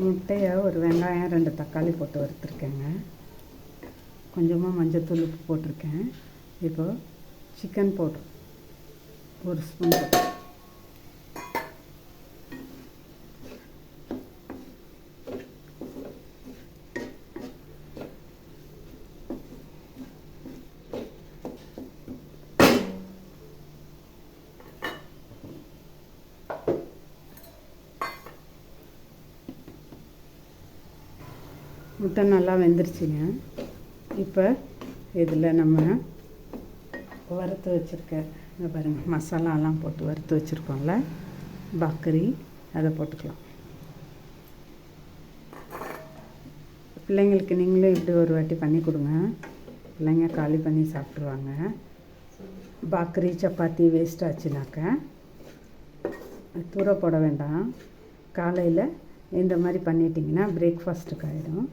முட்டையை ஒரு வெங்காயம் 2 தக்காளி போட்டு வறுத்துருக்கேங்க. கொஞ்சமாக மஞ்சத்தூள் உப்பு போட்டிருக்கேன். இப்போது சிக்கன் பவுட்ரு 1 ஸ்பூன் போட்டு முட்டை நல்லா வெந்துருச்சுங்க. இப்போ இதில் நம்ம வறுத்து வச்சுருக்க இங்கே பாருங்கள், மசாலாலாம் போட்டு வறுத்து வச்சுருக்கோம்ல பக்கரி, அதை போட்டுக்கலாம். பிள்ளைங்களுக்கு நீங்களும் இப்படி ஒரு வாட்டி பண்ணி கொடுங்க. பிள்ளைங்க காலி பண்ணி சாப்பிட்ருவாங்க. பக்கரி சப்பாத்தி வேஸ்ட் ஆச்சுனாக்க தூர போட வேண்டாம். காலையில் இந்த மாதிரி பண்ணிட்டிங்கன்னா பிரேக்ஃபாஸ்ட்டுக்கு ஆகிடும்.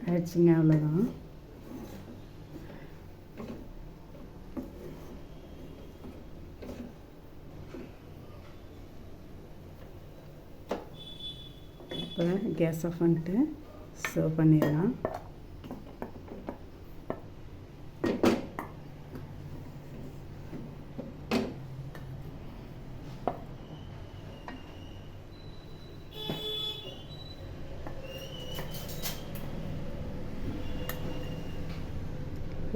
ஆயிடுச்சுங்க, அவ்வளோதான். இப்போ கேஸ் ஆஃப் பண்ணிட்டு சர்வ் பண்ணிடலாம்.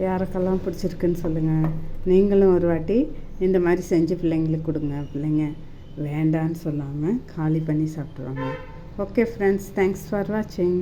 யாருக்கெல்லாம் பிடிச்சிருக்குன்னு சொல்லுங்கள். நீங்களும் ஒரு வாட்டி இந்த மாதிரி செஞ்சு பிள்ளைங்களுக்கு கொடுங்க. பிள்ளைங்க வேண்டான்னு சொல்லாமல் காலி பண்ணி சாப்பிட்ருவாங்க. ஓகே ஃப்ரெண்ட்ஸ், தேங்க்ஸ் ஃபார் வாட்சிங்.